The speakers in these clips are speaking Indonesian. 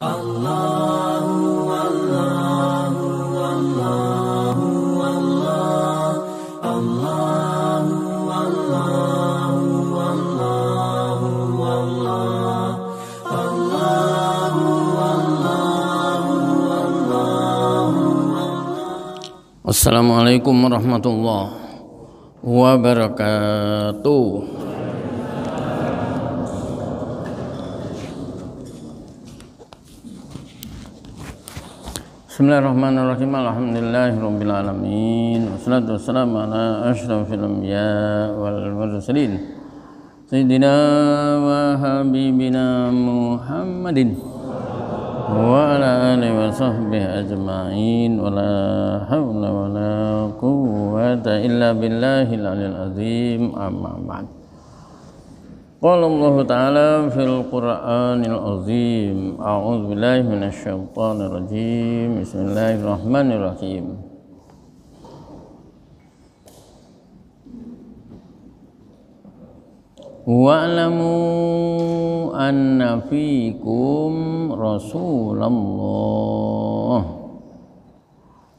Allahu Allahu Allahu Allah Allahu Allahu Allahu Allah Allahu Allahu Allahu Assalamualaikum warahmatullahi wabarakatuh. Bismillahirrahmanirrahim. Alhamdulillahirabbil alamin. Wassalatu wassalamu ala asyrafil anbiya wal mursalin. Sayyidina wa habibina Muhammadin wa ala alihi wa sahbihi ajma'in. Wa la hawla wa la quwwata illa billahil aliyil azim. Amma ba'd. Qala Allah Ta'ala fil Qur'anil Azim. A'udzu billahi minasyaitonir rajim. Bismillahirrahmanirrahim. Wa'lamu anna fikum Rasulullah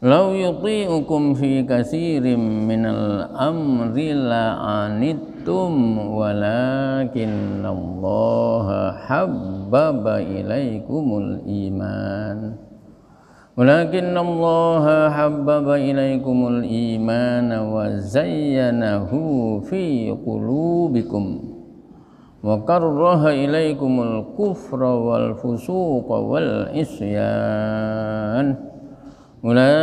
law yuti'ukum fi katsirin minal amri la'anittum walakinallaha habbaba ilaikumul iman wa zayyanahu fi qulubikum wa karraha ilaikumul kufra wal fusuqa wal isyan ulaika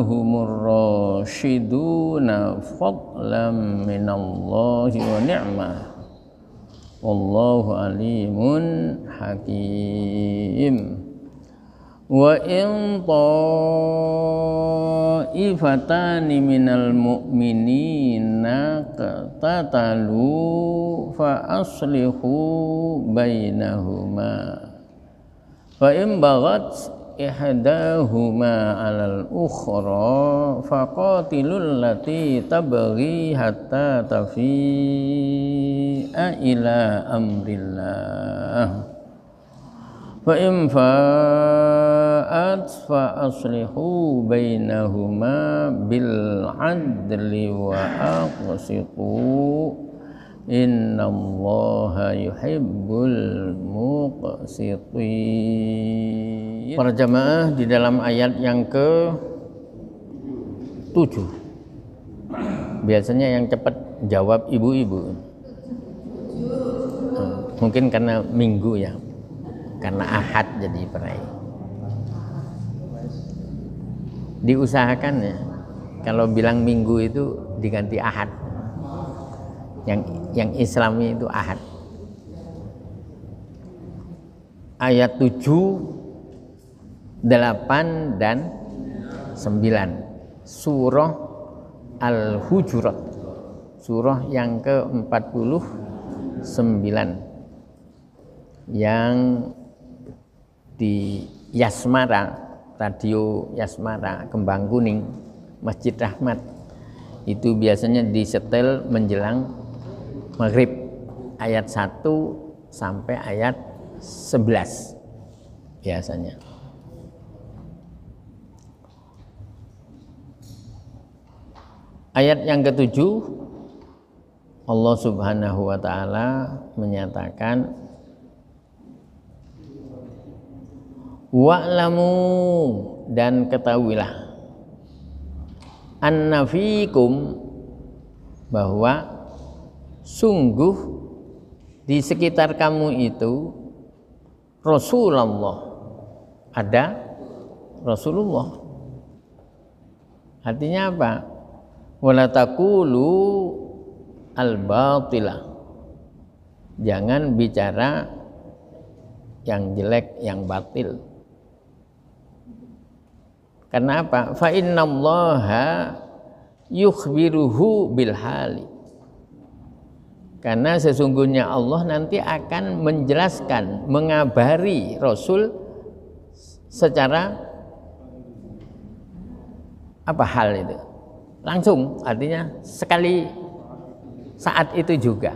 humur rasyiduna fadlan minallahi wa ni'mah wallahu alimun hakim. Wa in ta'ifatani minal mu'minina qatatalu fa aslihu bainahuma fa in baghat ihdahuma 'alal ukhra faqatilul lati tabghi hatta tafi'a ila amrillah fa in fa'at fa aslihu bainahuma bil 'adli wa aqsitu innallaha yuhibbul muqsitin. Para jamaah, di dalam ayat yang ke-7 biasanya yang cepat jawab ibu-ibu, mungkin karena minggu ya, karena ahad jadi perai. Diusahakan ya, kalau bilang minggu itu diganti ahad, yang islami itu ahad. Ayat 7, 8 dan 9 surah Al-Hujurat, surah yang ke-49 yang di Yasmara, radio Yasmara Kembang Kuning Masjid Rahmat itu biasanya disetel menjelang maghrib, ayat 1 sampai ayat 11 biasanya. Ayat yang ke-7 Allah Subhanahu wa Ta'ala menyatakan wa'lamu, dan ketahuilah anna fikum, bahwa sungguh di sekitar kamu itu Rasulullah, ada Rasulullah. Artinya apa? Wala taqulu al-batila, jangan bicara yang jelek, yang batil. Karena apa? Fa innallaha yukhbiruhu bil hali, karena sesungguhnya Allah nanti akan menjelaskan, mengabari Rasul secara apa hal itu? Langsung, artinya sekali saat itu juga.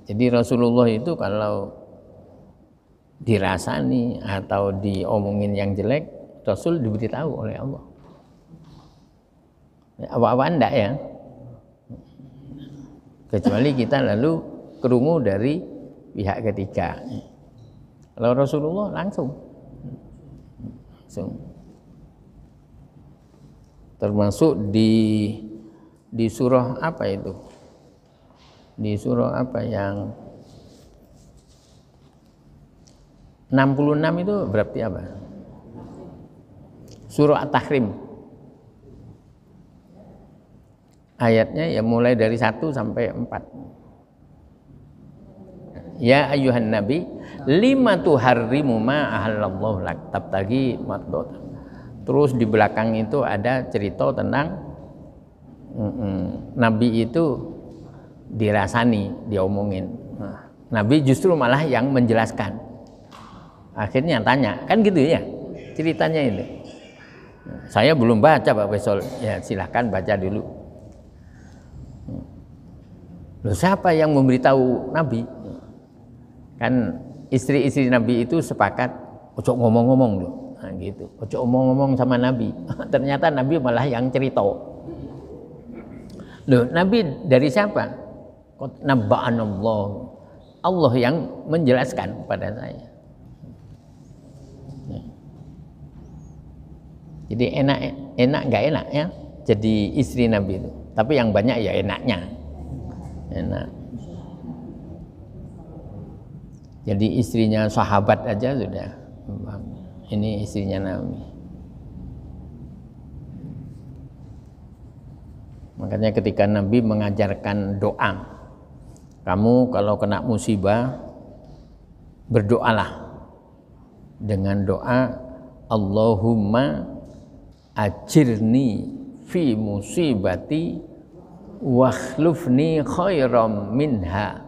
Jadi Rasulullah itu kalau dirasani atau diomongin yang jelek, Rasul diberitahu oleh Allah. Apa-apa enggak ya? Kecuali kita lalu kerungu dari pihak ketiga. Kalau Rasulullah langsung. Termasuk di surah apa itu? Di surah apa yang 66 itu berarti apa? Surah At-Tahrim. Ayatnya ya mulai dari 1 sampai 4. Ya ayyuhan nabi lima tuharrimu ma ahallallahu lak tabtagi mardot. Terus di belakang itu ada cerita tentang nabi itu dirasani, diomongin. Nah, nabi justru malah yang menjelaskan. Akhirnya tanya, kan gitu ya ceritanya ini. Saya belum baca Pak Faisal, ya silahkan baca dulu. Loh, siapa yang memberitahu Nabi? Kan istri-istri Nabi itu sepakat, ojo ngomong-ngomong loh, nah, gitu. Ojo ngomong-ngomong sama Nabi. Ternyata Nabi malah yang cerita. Loh, Nabi dari siapa? Nabba'anallah. Allah yang menjelaskan pada saya. Jadi enak nggak enak ya jadi istri Nabi itu. Tapi yang banyak ya enaknya. Enak. Jadi istrinya sahabat aja sudah. Ini istrinya Nabi. Makanya ketika Nabi mengajarkan doa, kamu kalau kena musibah berdoalah dengan doa Allahumma ajirni fi musibati wakhlufni khairam minha.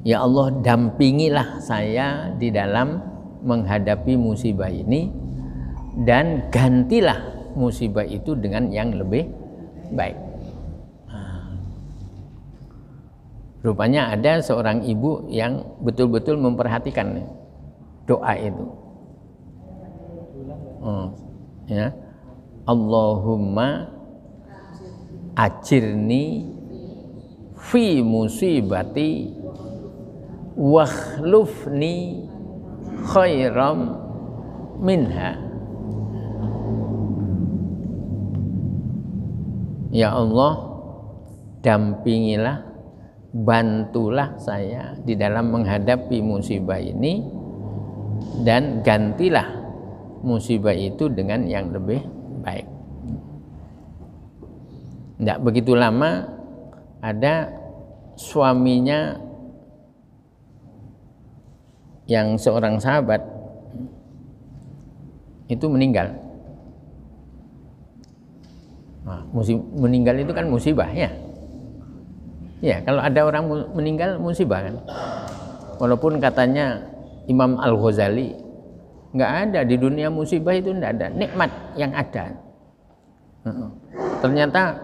Ya Allah, dampingilah saya di dalam menghadapi musibah ini dan gantilah musibah itu dengan yang lebih baik. Rupanya ada seorang ibu yang betul-betul memperhatikan doa itu. Ya. Allahumma ajirni fi musibati wakhlufni khairam minha. Ya Allah, dampingilah, bantulah saya di dalam menghadapi musibah ini dan gantilah musibah itu dengan yang lebih baik. Tidak begitu lama ada suaminya yang seorang sahabat itu meninggal. Nah, meninggal itu kan musibah ya. Ya, kalau ada orang meninggal musibah kan. Walaupun katanya Imam Al-Ghazali nggak ada di dunia musibah itu, nggak ada nikmat yang ada. Ternyata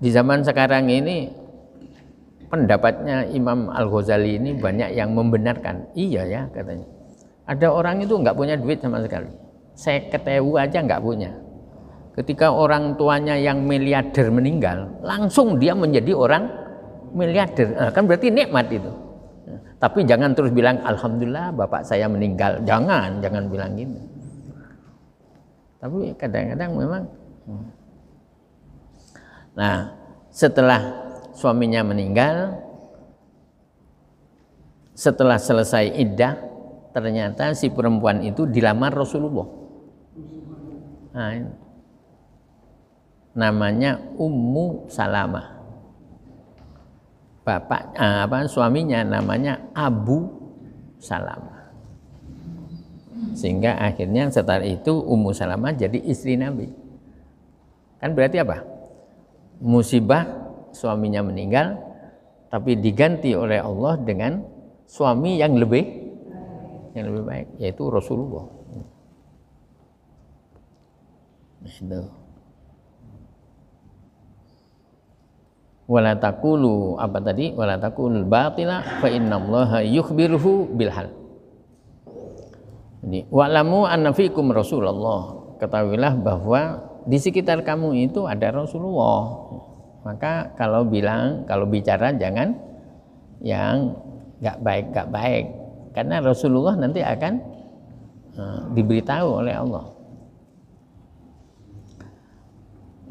di zaman sekarang ini pendapatnya Imam Al-Ghazali ini banyak yang membenarkan. Iya ya katanya. Ada orang itu nggak punya duit sama sekali. 50.000 aja nggak punya. Ketika orang tuanya yang miliarder meninggal, langsung dia menjadi orang miliarder. Nah, kan berarti nikmat itu. Tapi jangan terus bilang alhamdulillah bapak saya meninggal. Jangan bilang gitu. Tapi kadang-kadang memang. Nah, setelah suaminya meninggal, setelah selesai iddah, ternyata si perempuan itu dilamar Rasulullah. Nah, namanya Ummu Salamah. Suaminya namanya Abu Salamah. Sehingga akhirnya setelah itu Ummu Salamah jadi istri Nabi. Kan berarti apa? Musibah suaminya meninggal, tapi diganti oleh Allah dengan suami yang lebih baik, yaitu Rasulullah. Itu. Wala taqulu apa tadi? Wala taqulul batila fa innallaha yukhbiruhu bil hal. Jadi wa'lamu anna fikum Rasulullah. Ketahuilah bahwa di sekitar kamu itu ada Rasulullah. Maka kalau bicara jangan yang enggak baik, karena Rasulullah nanti akan diberitahu oleh Allah.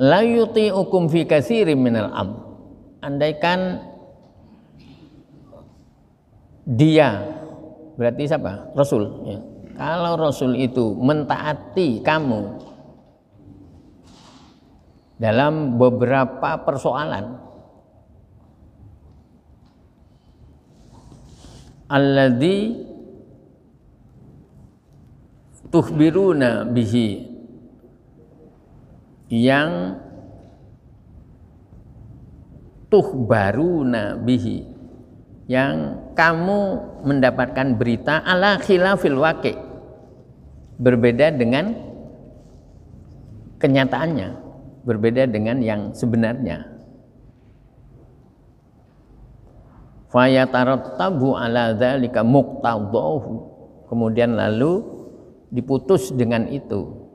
La yuti'ukum fi katsirin minal amr. Andaikan dia, berarti siapa? Rasul ya. Kalau Rasul itu mentaati kamu dalam beberapa persoalan, alladzi tuhbiruna bihi, yang tuhbaruna bihi, yang kamu mendapatkan berita ala khilafil waqi', berbeda dengan kenyataannya, berbeda dengan yang sebenarnya. Fayatarattabu ala dzalika muqtadahu, kemudian lalu diputus dengan itu.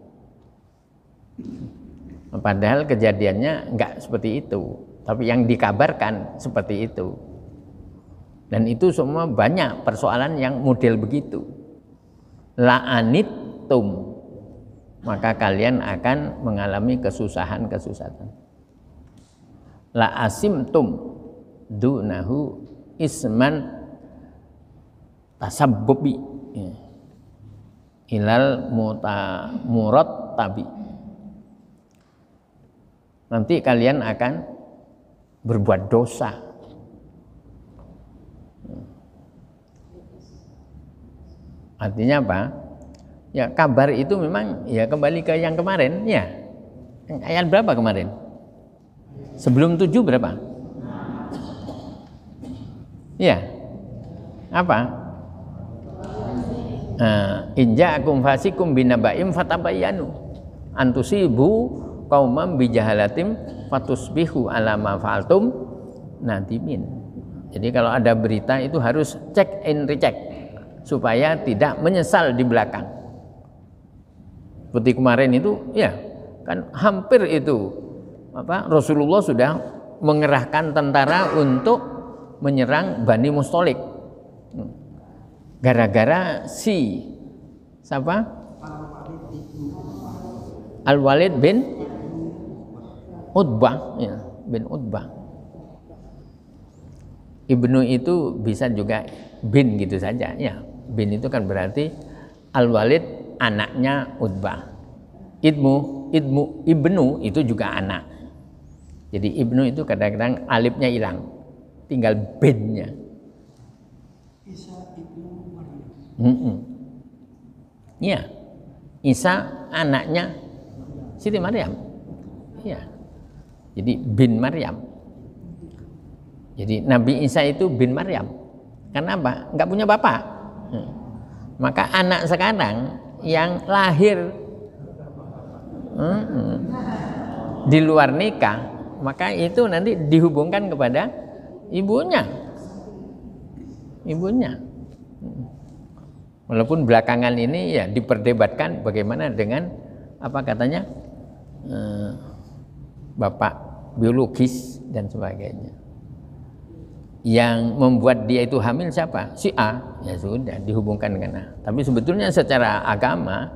Padahal kejadiannya enggak seperti itu, tapi yang dikabarkan seperti itu. Dan itu semua banyak persoalan yang model begitu. La'anittum, maka kalian akan mengalami kesusahan-kesusahan. La'asimtum dunahu isman tasabbubi ilal murattabi. Nanti kalian akan berbuat dosa. Artinya apa? Ya kabar itu memang ya kembali ke yang kemarin ya. Ayat berapa kemarin? Sebelum 7 berapa? Ya. Apa? Inja'akum fasikum binaba'im fatabayyanu antusibu qaumam bijahalatim fatusbihu ala ma fa'altum nadimin. Jadi kalau ada berita itu harus check and recheck supaya tidak menyesal di belakang. Seperti kemarin itu ya kan hampir itu Rasulullah sudah mengerahkan tentara untuk menyerang Bani Mustalik. Gara-gara si siapa? Al-Walid bin Utbah ya, bin Utbah. Ibnu itu bisa juga bin gitu saja ya. Bin itu kan berarti Al-Walid anaknya Utbah. Ibnu itu juga anak. Jadi ibnu itu kadang-kadang alifnya hilang, tinggal binnya. Isa ibnu Maryam. Iya. Isa anaknya Siti Maryam. Iya. Jadi bin Maryam. Jadi Nabi Isa itu bin Maryam. Karena apa? Enggak punya bapak. Maka anak sekarang yang lahir di luar nikah, maka itu nanti dihubungkan kepada ibunya. Walaupun belakangan ini ya diperdebatkan bagaimana dengan apa katanya bapak biologis dan sebagainya. Yang membuat dia itu hamil siapa? Si A. Ya sudah dihubungkan dengan A. Tapi sebetulnya secara agama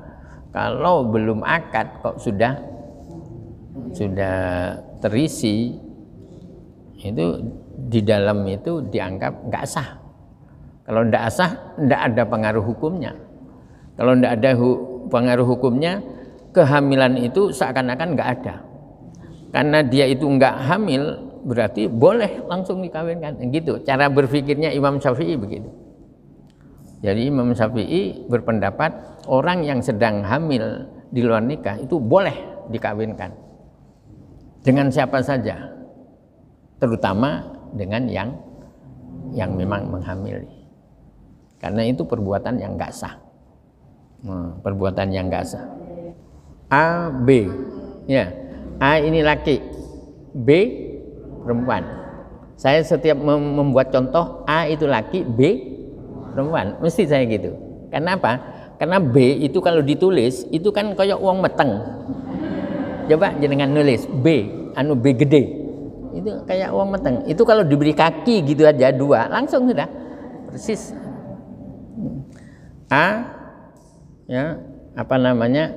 kalau belum akad kok sudah terisi, itu di dalam itu dianggap nggak sah. Kalau nggak sah, nggak ada pengaruh hukumnya. Kalau nggak ada pengaruh hukumnya, kehamilan itu seakan-akan nggak ada. Karena dia itu nggak hamil, berarti boleh langsung dikawinkan. Gitu. Cara berpikirnya Imam Syafi'i begitu. Jadi Imam Syafi'i berpendapat orang yang sedang hamil di luar nikah itu boleh dikawinkan dengan siapa saja, terutama dengan yang memang menghamili, karena itu perbuatan yang nggak sah. Perbuatan yang nggak sah. A, B, ya. A ini laki, B perempuan. Saya setiap membuat contoh A itu laki, B perempuan, mesti saya gitu. Kenapa? Karena B itu kalau ditulis itu kan kayak uang meteng. Coba jenengan nulis B, B gede, itu kayak uang meteng. Itu kalau diberi kaki gitu aja 2, langsung sudah persis. A ya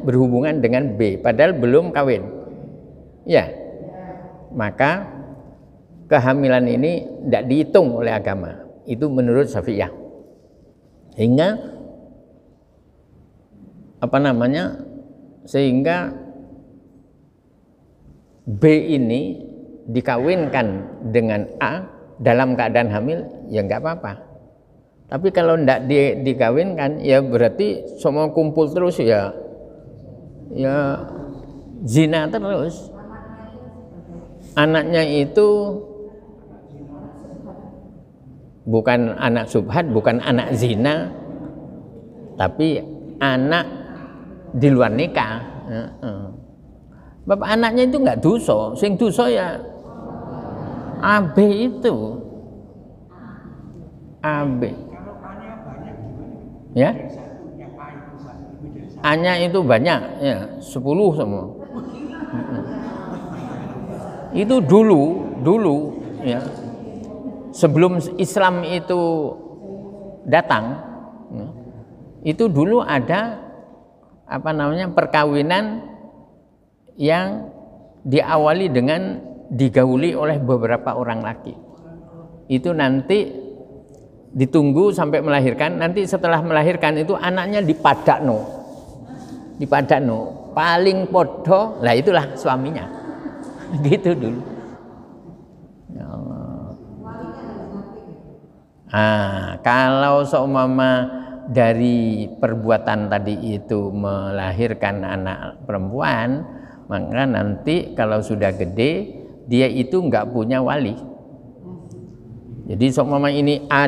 berhubungan dengan B, padahal belum kawin. Ya, maka kehamilan ini tidak dihitung oleh agama. Itu menurut Syafi'iyah. Sehingga sehingga B ini dikawinkan dengan A dalam keadaan hamil, ya nggak apa-apa. Tapi kalau tidak dikawinkan, ya berarti semua kumpul terus ya zina terus. Anaknya itu bukan anak subhat, bukan anak zina, tapi anak di luar nikah. Bapak anaknya itu nggak dosa, sing dosa ya AB itu. AB. Ya? A-nya itu banyak, ya 10 semua. Itu dulu ya. Sebelum Islam itu datang, itu dulu ada perkawinan yang diawali dengan digauli oleh beberapa orang laki. Itu nanti ditunggu sampai melahirkan, nanti setelah melahirkan itu anaknya dipadakno paling podo, lah itulah suaminya. Gitu dulu. Ya Allah. Kalau seumpama dari perbuatan tadi itu melahirkan anak perempuan, maka nanti kalau sudah gede dia itu nggak punya wali. Jadi seumpama ini A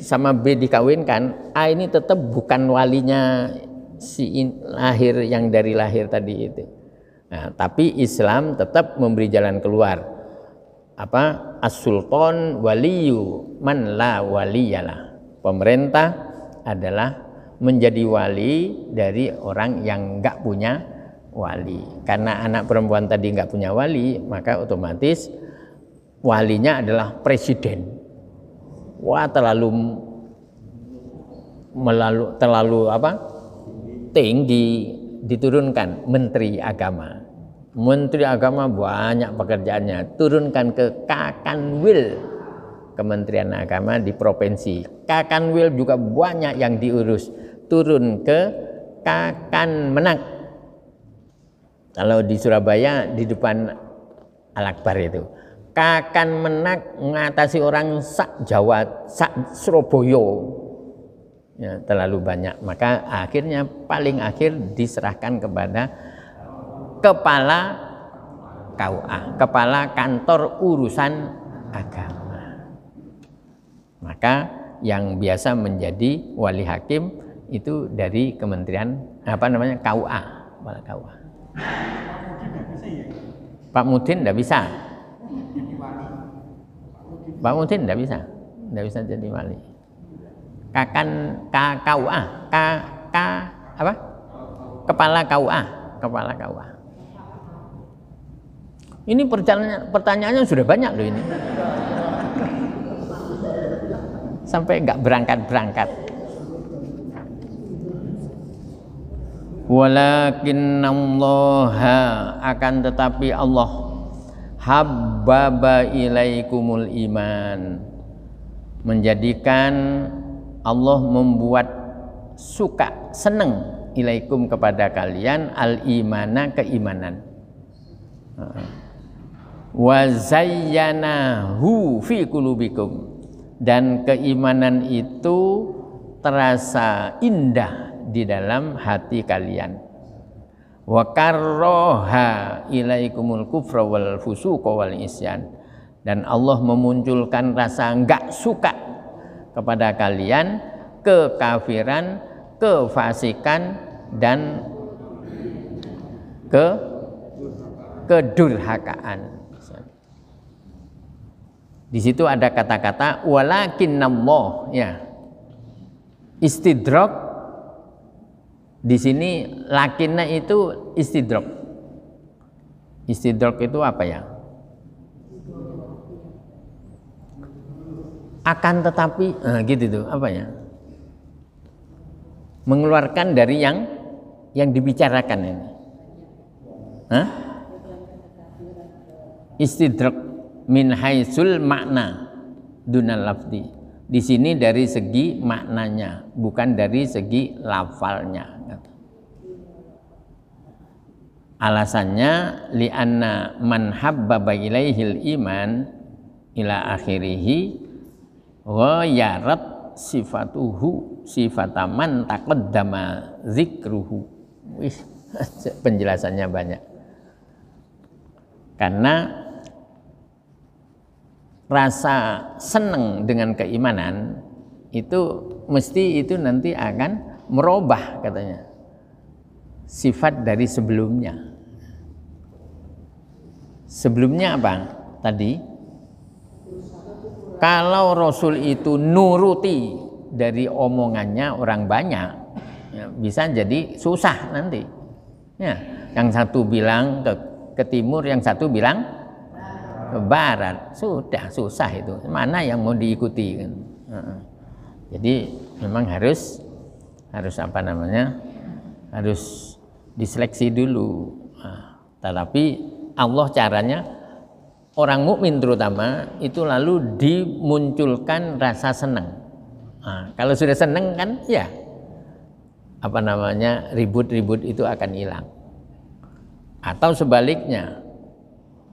sama B dikawinkan, A ini tetap bukan walinya yang dari lahir tadi itu. Nah, tapi Islam tetap memberi jalan keluar. As-sultan waliyu man la waliyalah. Pemerintah adalah menjadi wali dari orang yang enggak punya wali. Karena anak perempuan tadi enggak punya wali, maka otomatis walinya adalah presiden. Wah, terlalu tinggi diturunkan menteri agama. Menteri agama banyak pekerjaannya, turunkan ke Kakanwil, Kementerian Agama di provinsi. Kakanwil juga banyak yang diurus, turun ke Kakanmenak. Kalau di Surabaya di depan Al-Akbar itu, Kakanmenak mengatasi orang sak Jawa, sak Surabaya. Ya, terlalu banyak, maka akhirnya paling akhir diserahkan kepada kepala KUA, kepala kantor urusan agama. Maka yang biasa menjadi wali hakim itu dari kementerian KUA, kepala KUA. Pak Mudin tidak bisa. Pak Mudin tidak bisa jadi wali. KUA, kepala KUA, kepala KUA. Ini pertanyaannya sudah banyak loh ini. Sampai enggak berangkat-berangkat. Walakinallaha, akan tetapi Allah habbaba ilaikumul iman, menjadikan Allah membuat suka, senang ilaikum kepada kalian al-imana, keimanan. Wa zayyanahu fi qulubikum, dan keimanan itu terasa indah di dalam hati kalian. Wa karroha ilaikumul kufra wal fusuqa wal isyan, dan Allah memunculkan rasa enggak suka kepada kalian kekafiran, kefasikan, dan kedurhakaan. Di situ ada kata-kata walakinnallah, ya. Istidrak di sini lakinna itu istidrak. Istidrak itu apa ya? Akan tetapi, gitu tuh, apa ya? Mengeluarkan dari yang dibicarakan ini. Hah? Istidrak min haitsul makna dunal lafzi. Di sini dari segi maknanya, bukan dari segi lafalnya. Alasannya li'anna man habbaba ilaihil iman ila akhirih wa yarat sifatuhu sifataman taqaddama zikruhu. Wih, penjelasannya banyak. Karena rasa senang dengan keimanan itu mesti itu nanti akan merubah katanya sifat dari sebelumnya. Sebelumnya apa? Tadi kalau Rasul itu nuruti dari omongannya orang banyak, ya, bisa jadi susah nanti. Ya, yang satu bilang ke timur, yang satu bilang ke barat, sudah susah itu. Mana yang mau diikuti kan? Jadi memang harus apa namanya? Harus diseleksi dulu. Tetapi Allah caranya orang mukmin terutama itu lalu dimunculkan rasa senang. Kalau sudah senang kan ya apa namanya ribut-ribut itu akan hilang. Atau sebaliknya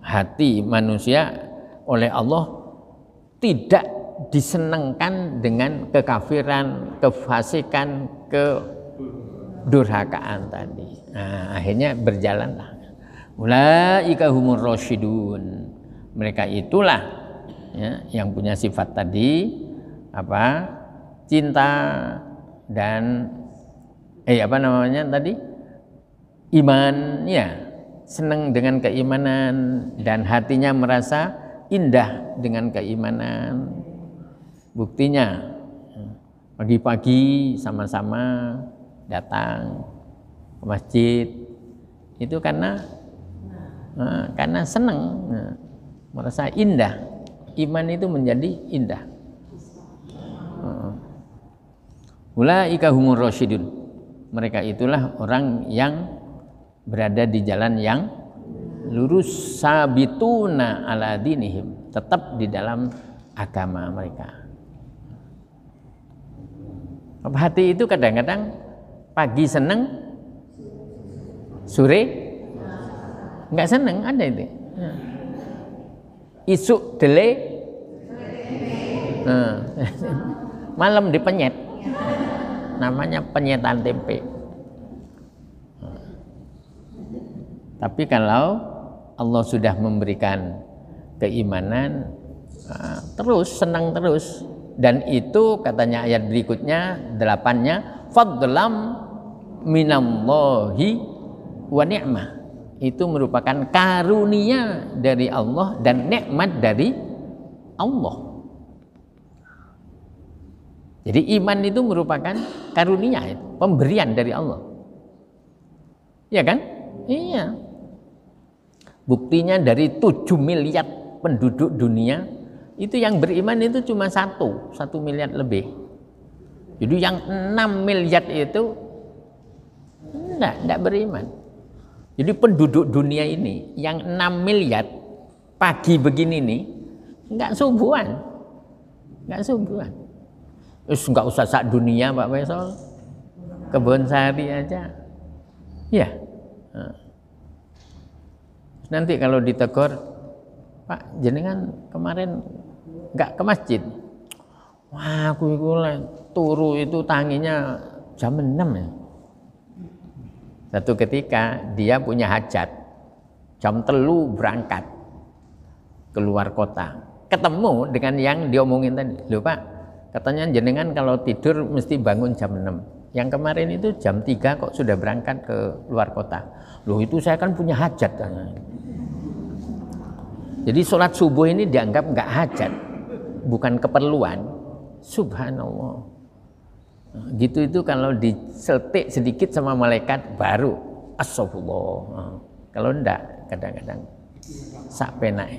hati manusia oleh Allah tidak disenangkan dengan kekafiran, kefasikan, kedurhakaan tadi. Akhirnya berjalanlah. Ulaika humur rasyidun. Mereka itulah ya, yang punya sifat tadi apa? Cinta dan apa namanya tadi? Iman, ya. Senang dengan keimanan dan hatinya merasa indah dengan keimanan. Buktinya pagi-pagi sama-sama datang ke masjid itu karena senang, merasa indah. Iman itu menjadi indah. Ulaika humur rasyidun. Mereka itulah orang yang berada di jalan yang lurus, sabituna ala dinihim, tetap di dalam agama mereka. Hati itu kadang-kadang pagi seneng, sore nggak seneng, ada itu. Isuk dele, malam dipenyet, namanya penyetan tempe. Tapi kalau Allah sudah memberikan keimanan, terus senang terus, dan itu katanya ayat berikutnya 8-nya fadlam minallahi wa ni'mah, itu merupakan karunia dari Allah dan nikmat dari Allah. Jadi iman itu merupakan karunia, pemberian dari Allah, ya kan? Iya. Buktinya dari 7 miliar penduduk dunia itu yang beriman itu cuma 1 miliar lebih. Jadi yang 6 miliar itu enggak beriman. Jadi penduduk dunia ini yang 6 miliar pagi begini nih enggak subuhan. Enggak usah sak dunia Pak Faisal, Kebon Sari aja. Ya. Nanti kalau ditegur, Pak jenengan kemarin nggak ke masjid. Wah, aku turu itu tanginya jam 6 ya. Satu ketika dia punya hajat, jam 3 berangkat keluar kota, ketemu dengan yang diomongin tadi. Loh Pak, katanya jenengan kalau tidur mesti bangun jam 6. Yang kemarin itu jam 3 kok sudah berangkat ke luar kota. Loh itu saya kan punya hajat. Jadi sholat subuh ini dianggap nggak hajat, bukan keperluan. Subhanallah. Gitu itu kalau diseltik sedikit sama malaikat baru astagfirullah. Kalau enggak kadang-kadang sak penak.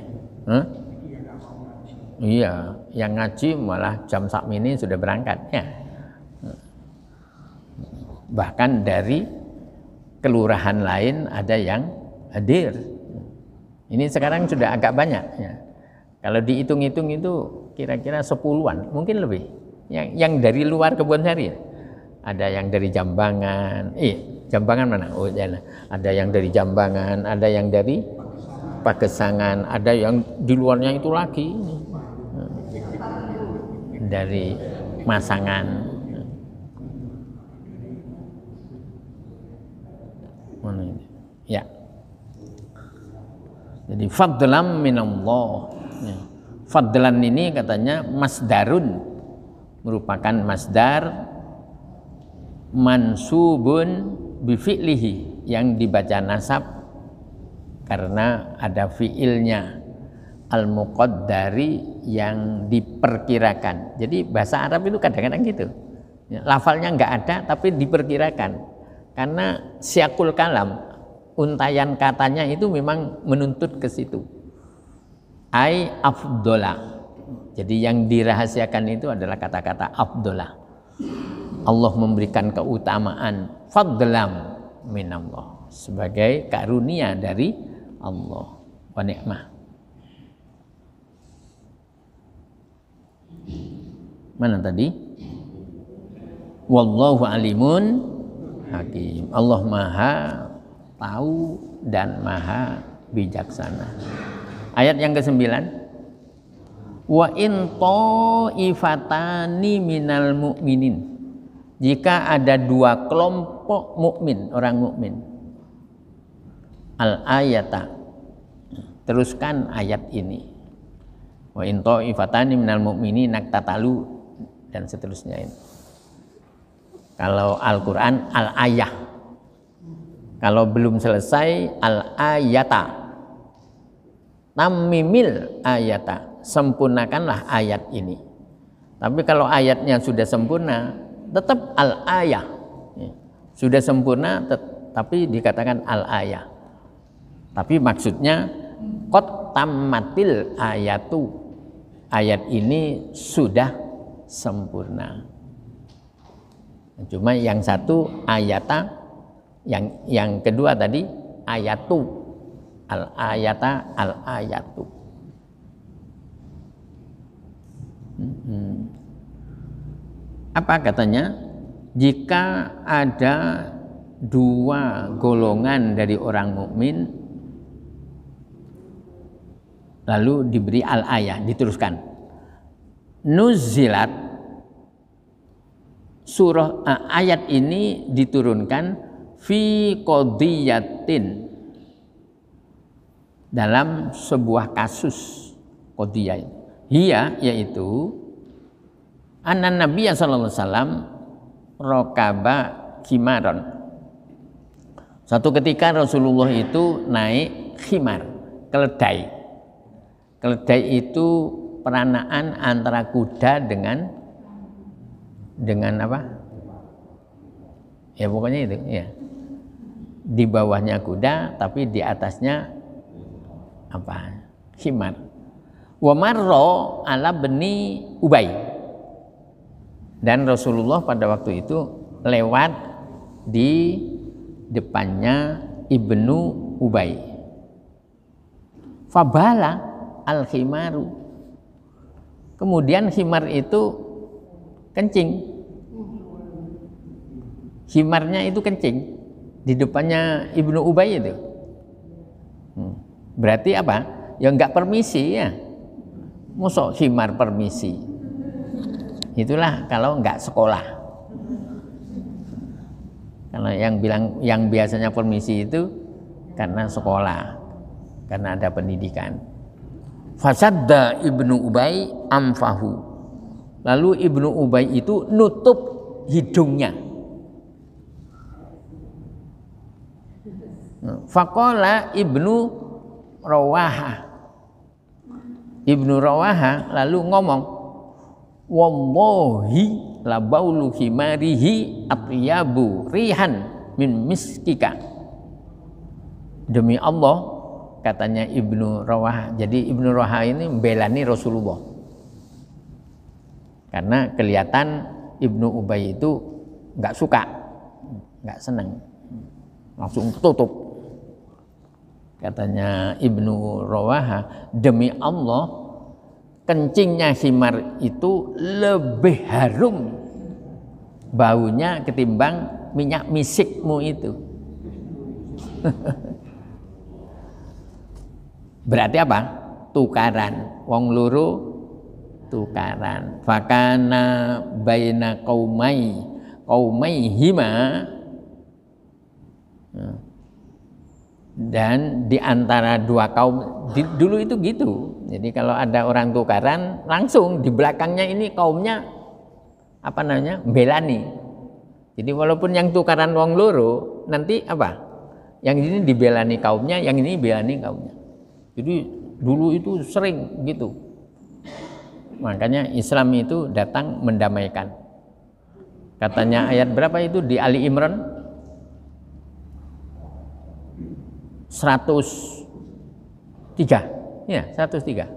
Iya, yang ngaji malah jam sak ini sudah berangkat ya. Bahkan dari kelurahan lain ada yang hadir. Ini sekarang sudah agak banyak ya. Kalau dihitung-hitung itu kira-kira 10-an, mungkin lebih. Yang dari luar Kebonsari. Ada yang dari Jambangan. Jambangan mana? Oh, ya. Ada yang dari Jambangan, ada yang dari Pagesangan, ada yang di luarnya itu lagi. Dari Masangan. Mana ini? Ya. Jadi fadlan minallah. Fadlan ini katanya masdarun, merupakan masdar mansubun bifi'lihi, yang dibaca nasab karena ada fi'ilnya, al-muqaddari, yang diperkirakan. Jadi bahasa Arab itu kadang-kadang gitu. Lafalnya enggak ada tapi diperkirakan. Karena siakul kalam, untayan katanya itu memang menuntut ke situ. Ai afdola. Jadi yang dirahasiakan itu adalah kata-kata afdola. Allah memberikan keutamaan fadlam minallah, sebagai karunia dari Allah wa ni'mah. Mana tadi? Wallahu alimun hakim. Allah maha tahu dan maha bijaksana. Ayat yang ke-9. Wa in ta'ifatani minal mu'minin. Jika ada dua kelompok mukmin, orang mukmin. Al-ayata. Teruskan ayat ini. Wa in ta'ifatani minal mu'minin naktatalu, dan seterusnya ini. Kalau Al-Qur'an al-ayah. Kalau belum selesai al-ayata. Tammimil ayata, sempurnakanlah ayat ini. Tapi kalau ayatnya sudah sempurna, tetap al-ayah. Sudah sempurna tapi dikatakan al-ayah. Tapi maksudnya qad tammatil ayatu. Ayat ini sudah sempurna. Cuma yang satu ayata, yang kedua tadi ayatu. Al-ayata, al-ayatu. Apa katanya? Jika ada dua golongan dari orang mukmin, lalu diberi al-ayah, diteruskan. Nuzilat, surah ayat ini diturunkan fi qadiyatin, dalam sebuah kasus qadiyah. Hiya, yaitu anan Nabi sallallahu alaihi wasallam rokaba khimaron. Satu ketika Rasulullah itu naik khimar, keledai. Keledai itu peranaan antara kuda dengan apa? Ya pokoknya itu, ya. Di bawahnya kuda tapi di atasnya apa? Khimar. Wa marra ala bani Ubay. Dan Rasulullah pada waktu itu lewat di depannya Ibnu Ubay. Fabala al-khimaru. Kemudian khimar itu kencing. Khimarnya itu kencing di depannya Ibnu Ubay itu. Berarti apa? Ya enggak permisi ya. Mosok khimar permisi. Itulah kalau enggak sekolah. Kalau yang biasanya permisi itu karena sekolah, karena ada pendidikan. Fasadda Ibnu Ubay amfahu. Lalu Ibnu Ubay itu nutup hidungnya. Faqala Ibnu Rawahah. Ibnu Rawaha lalu ngomong, wallahi la baulu himarihi atyabu rihan min miskika. Demi Allah, katanya Ibnu Rawaha. Jadi Ibnu Rawaha ini membelani Rasulullah. Karena kelihatan Ibnu Ubay itu nggak suka, nggak senang, langsung tutup. Katanya Ibnu Rawaha, demi Allah, kencingnya himar itu lebih harum baunya ketimbang minyak misikmu itu. Berarti apa? Tukaran. Wong loro tukaran. Fakana baina qaumaihima, dan di antara dua kaum dulu itu gitu. Jadi kalau ada orang tukaran, langsung di belakangnya ini kaumnya apa namanya? Belani. Jadi walaupun yang tukaran wong loro, nanti apa? Yang ini dibelani kaumnya, yang ini belani kaumnya. Jadi dulu itu sering gitu. Makanya Islam itu datang mendamaikan. Katanya ayat berapa itu di Ali Imran? 103. Ya, 103.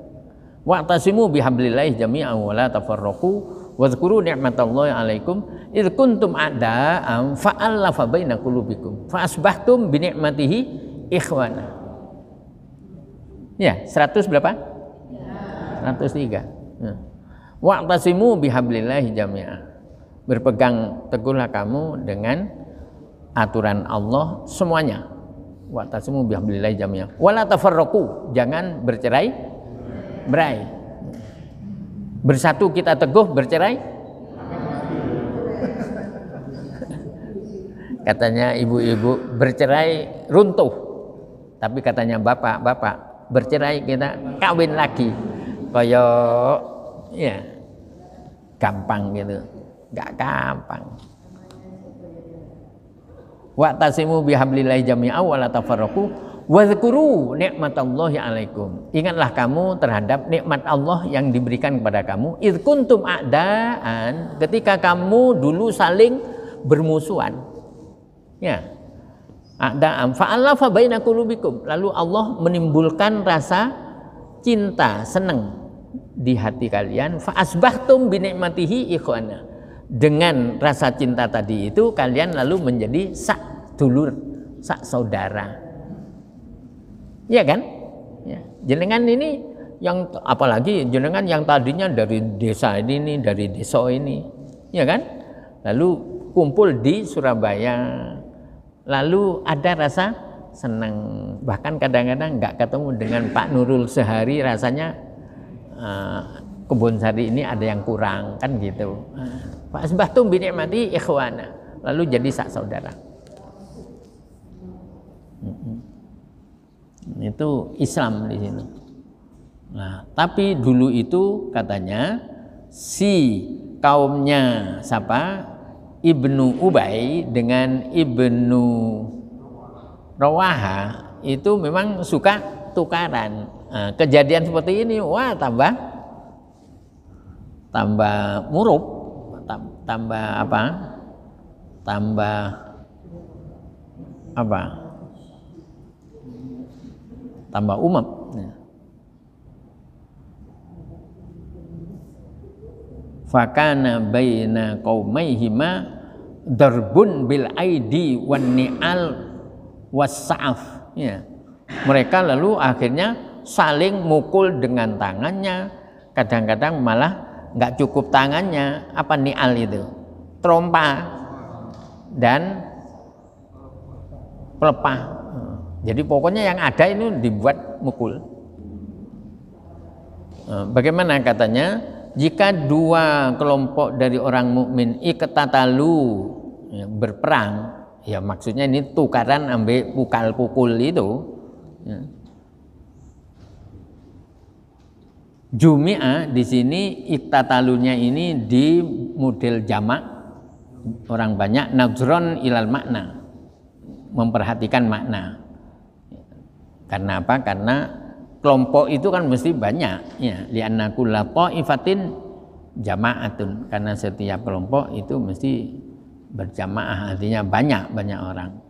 Wa'tasimu bihablillahi jami'an wa la tafarraqu wadhkuru ni'matallahi 'alaikum idh kuntum a'da'an fa'alafa baina qulubikum fa asbahtum bi ni'matihi ikhwana. Ya, 100 berapa? 103. Wa'tasimu bihablillahi jami'an. Berpegang teguhlah kamu dengan aturan Allah semuanya. Wa'tasimu bihablillahi jami'an. Wala tafarraqu, jangan bercerai-berai. Bersatu kita teguh, bercerai. Katanya ibu-ibu, bercerai runtuh. Tapi katanya bapak, bercerai kita kawin lagi. Kayak ya gampang gitu. Enggak gampang. Wa'tasimu bihablillahi jami'an wa la tafarraqu wadhkuru ni'matallahi 'alaikum. Ingatlah kamu terhadap nikmat Allah yang diberikan kepada kamu. Idh kuntum a'daan, ketika kamu dulu saling bermusuhan. Ya. A'daan fa'alafa baina qulubikum. Lalu Allah menimbulkan rasa cinta, senang di hati kalian. Fa asbahtum bi ni'matihi ikhwana. Dengan rasa cinta tadi itu kalian lalu menjadi sak dulur, sak saudara. Iya kan? Ya. Jenengan ini yang apalagi jenengan yang tadinya dari desa ini, dari desa ini, ya kan? Lalu kumpul di Surabaya. Lalu ada rasa senang, bahkan kadang-kadang nggak ketemu dengan Pak Nurul sehari, rasanya Kebun Sari ini ada yang kurang, kan gitu. Pak asbahtum bi ni'mati ikhwana, lalu jadi sak saudara. Itu Islam di sini. Nah, tapi dulu itu katanya si kaumnya siapa? Ibnu Ubay dengan Ibnu Rawaha itu memang suka tukaran. Nah, kejadian seperti ini, wah tambah murub, tambah apa? Tambah apa? Tambah umap. Fakana baina qaumaihima darbun bil aidi wan ni'al was-sa'af. Ya. Mereka lalu akhirnya saling mukul dengan tangannya, kadang-kadang malah nggak cukup tangannya, apa ni'al itu? Trompa dan pelepah. Jadi pokoknya yang ada ini dibuat mukul. Bagaimana katanya? Jika dua kelompok dari orang mukmin iqtatalu, ya, berperang, ya maksudnya ini tukaran ambil pukul itu. Ya. Jumi'ah di sini iqtatalunya ini di model jamak, orang banyak, nazron ilal makna, memperhatikan makna. Karena apa? Karena kelompok itu kan mesti banyak ya, li'anna kulla ta'ifatin jama'atun, karena setiap kelompok itu mesti berjamaah, artinya banyak orang.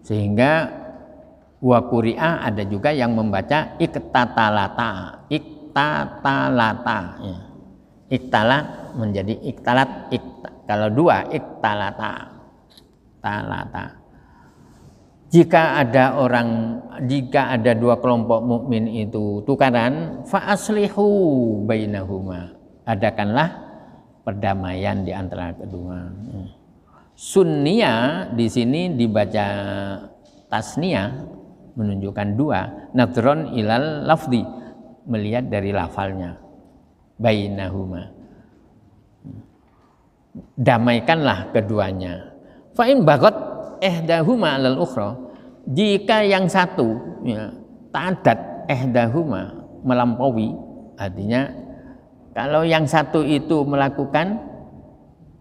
Sehingga wa quri'a ada juga yang membaca iktatalata ya. Iktalat menjadi iktalat, kalau dua iktalata talata. Jika ada dua kelompok mukmin itu tukaran, fa aslihu bainahuma, adakanlah perdamaian di antara kedua. Sunnia di sini dibaca tasniyah menunjukkan dua, nadron ilal lafzi, melihat dari lafalnya, bainahuma, damaikanlah keduanya. Fa in bagat ihdahuma alal ukhra, jika yang satu ya, ta'adat ihdahuma, melampaui, artinya kalau yang satu itu melakukan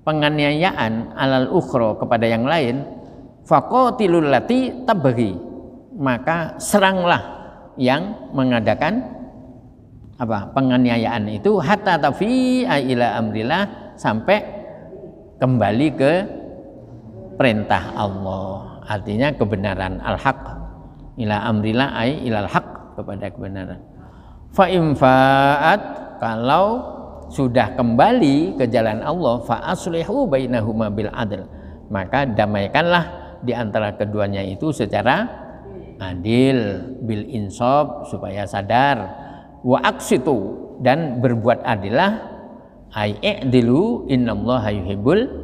penganiayaan alal ukhra kepada yang lain, faqatilul lati tabghi, maka seranglah yang mengadakan penganiayaan itu, hatta tafi'a ila amrillah, sampai kembali ke perintah Allah, artinya kebenaran, al-haq, ila amrillah ay ilal haq, kepada kebenaran. Fa imfa'at, kalau sudah kembali ke jalan Allah, fa aslihu bainahuma bil adl, maka damaikanlah di antara keduanya itu secara adil, bil insaf, supaya sadar, wa aqsitu, dan berbuat adillah, ay i'dilu innallaha yuhibbul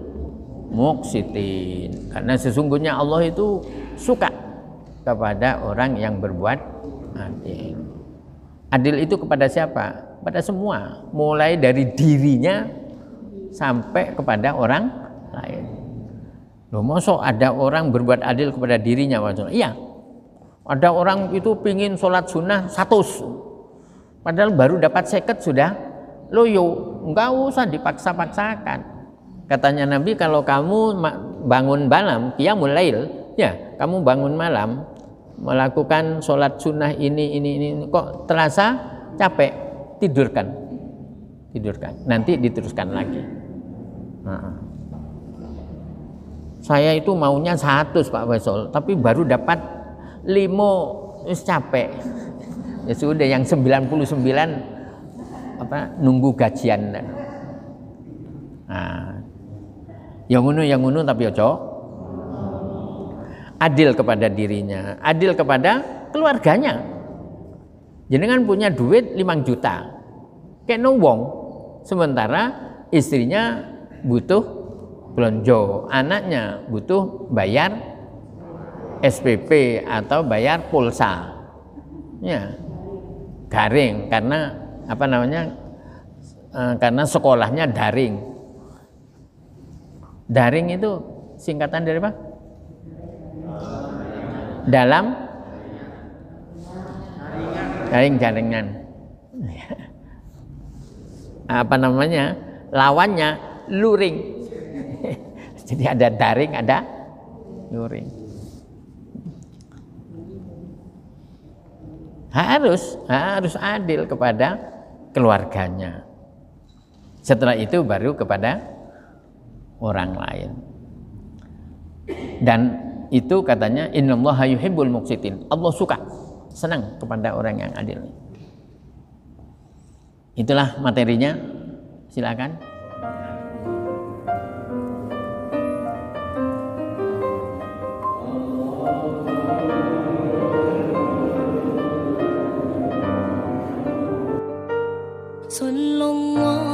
muqsitin, karena sesungguhnya Allah itu suka kepada orang yang berbuat adil. Adil itu kepada siapa? Pada semua, mulai dari dirinya sampai kepada orang lain. Loh, masa ada orang berbuat adil kepada dirinya? Iya, ada orang itu pingin sholat sunnah 100, padahal baru dapat 50 sudah loyo, enggak usah dipaksa-paksakan. Katanya Nabi, kalau kamu bangun malam, qiyamul lail, ya, kamu bangun malam melakukan sholat sunnah ini, kok terasa capek, tidurkan, nanti diteruskan lagi. Saya itu maunya 100 Pak Faisal, tapi baru dapat 5, capek. Ya sudah, yang 99 nunggu gajian. Yang ngunu tapi ojo adil kepada dirinya, adil kepada keluarganya. Jenengan punya duit 5 juta, kayak wong, sementara istrinya butuh belanja, anaknya butuh bayar SPP atau bayar pulsa, ya, daring, karena karena sekolahnya daring. Daring itu singkatan dari apa? Dalam jaringan. Lawannya luring. Jadi ada daring, ada luring. Harus adil kepada keluarganya. Setelah itu baru kepada orang lain. Dan itu katanya innallaha yuhibbul muqsitin, Allah suka, senang kepada orang yang adil. Itulah materinya, silakan. Sallallahu